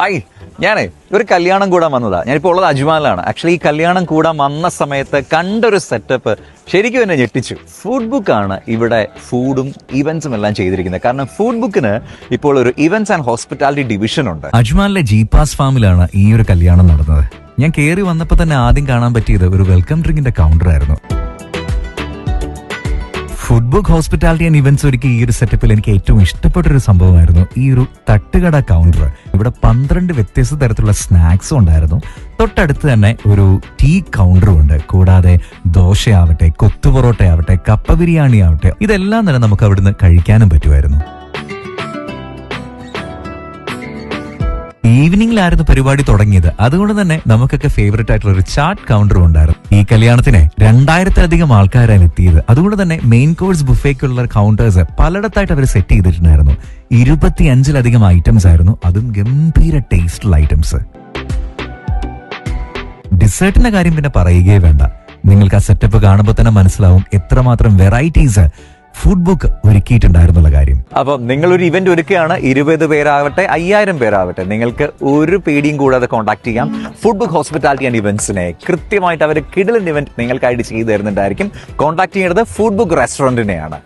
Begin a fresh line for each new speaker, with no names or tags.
ആയി ഞാനേ ഒരു കല്യാണം കൂടാൻ വന്നതാ. ഞാനിപ്പോൾ ഉള്ളത് അജ്മാനിലാണ്. ആക്ച്വലി ഈ കല്യാണം കൂടാൻ വന്ന സമയത്ത് കണ്ടൊരു സെറ്റപ്പ് ശരിക്കും എന്നെ ഞെട്ടിച്ചു. ഫുഡ് ബുക്കാണ് ഇവിടെ ഫുഡും ഇവന്റ്സും എല്ലാം ചെയ്തിരിക്കുന്നത്. കാരണം ഫുഡ് ബുക്കിന് ഇപ്പോൾ ഒരു ഇവന്റ്സ് ആൻഡ് ഹോസ്പിറ്റാലിറ്റി ഡിവിഷൻ ഉണ്ട്.
അജ്മാനിലെ ജീപാസ് ഫാമിലാണ് ഈ ഒരു കല്യാണം നടന്നത്. ഞാൻ കയറി വന്നപ്പോൾ തന്നെ ആദ്യം കാണാൻ പറ്റിയത് ഒരു വെൽക്കം ഡ്രിങ്കിന്റെ കൗണ്ടർ ആയിരുന്നു. Food book hospitality and events ഒരുക്കി ഈ ഒരു സെറ്റപ്പിൽ എനിക്ക് ഏറ്റവും ഇഷ്ടപ്പെട്ട ഒരു സംഭവമായിരുന്നു ഈ ഒരു തട്ടുകട കൗണ്ടർ. ഇവിടെ 12 വ്യത്യസ്ത തരത്തിലുള്ള സ്നാക്സും ഉണ്ടായിരുന്നു. തൊട്ടടുത്ത് തന്നെ ഒരു ടീ കൗണ്ടറും ഉണ്ട്. കൂടാതെ ദോശയാവട്ടെ, കൊത്തുപൊറോട്ടയാവട്ടെ, കപ്പ ബിരിയാണി ആവട്ടെ, ഇതെല്ലാം തന്നെ നമുക്ക് അവിടുന്ന് കഴിക്കാനും പറ്റുമായിരുന്നു. ഈവനിങ്ങിലായിരുന്നു പരിപാടി തുടങ്ങിയത്. അതുകൊണ്ട് തന്നെ നമുക്കൊക്കെ ഫേവറേറ്റ് ആയിട്ടുള്ള ഒരു ചാറ്റ് കൗണ്ടറും ഉണ്ടായിരുന്നു. ഈ കല്യാണത്തിന് 2000-ലധികം ആൾക്കാരാണ് എത്തിയത്. അതുകൊണ്ട് തന്നെ മെയിൻ കോഴ്സ് ബുഫേക്കുള്ള കൗണ്ടേഴ്സ് പലയിടത്തായിട്ട് അവർ സെറ്റ് ചെയ്തിട്ടുണ്ടായിരുന്നു. 25-ലധികം ഐറ്റംസ് ആയിരുന്നു, അതും ഗംഭീര ടേസ്റ്റുള്ള ഐറ്റംസ്. ഡിസേർട്ടിന്റെ കാര്യം പിന്നെ പറയുകയേ വേണ്ട. നിങ്ങൾക്ക് ആ സെറ്റപ്പ് കാണുമ്പോൾ തന്നെ മനസ്സിലാവും എത്രമാത്രം വെറൈറ്റീസ് ഫുഡ് ബുക്ക് ഒരുക്കിയിട്ടുണ്ടായിരുന്നുള്ള കാര്യം.
അപ്പം നിങ്ങളൊരു ഇവന്റ് ഒരുക്കുകയാണ്, 20 പേരാവട്ടെ 5000 പേരാവട്ടെ, നിങ്ങൾക്ക് ഒരു പേടിയും കൂടാതെ കോൺടാക്ട് ചെയ്യാം ഫുഡ് ബുക്ക് ഹോസ്പിറ്റാലിറ്റി ആൻഡ് ഇവന്റ്സിനെ. കൃത്യമായിട്ട് അവർ കിടിലൻ ഇവന്റ് നിങ്ങൾക്കായിട്ട് ചെയ്തു തരുന്നുണ്ടായിരിക്കും. കോൺടാക്ട് ചെയ്യേണ്ടത് ഫുഡ് ബുക്ക് റെസ്റ്റോറന്റിനെയാണ്.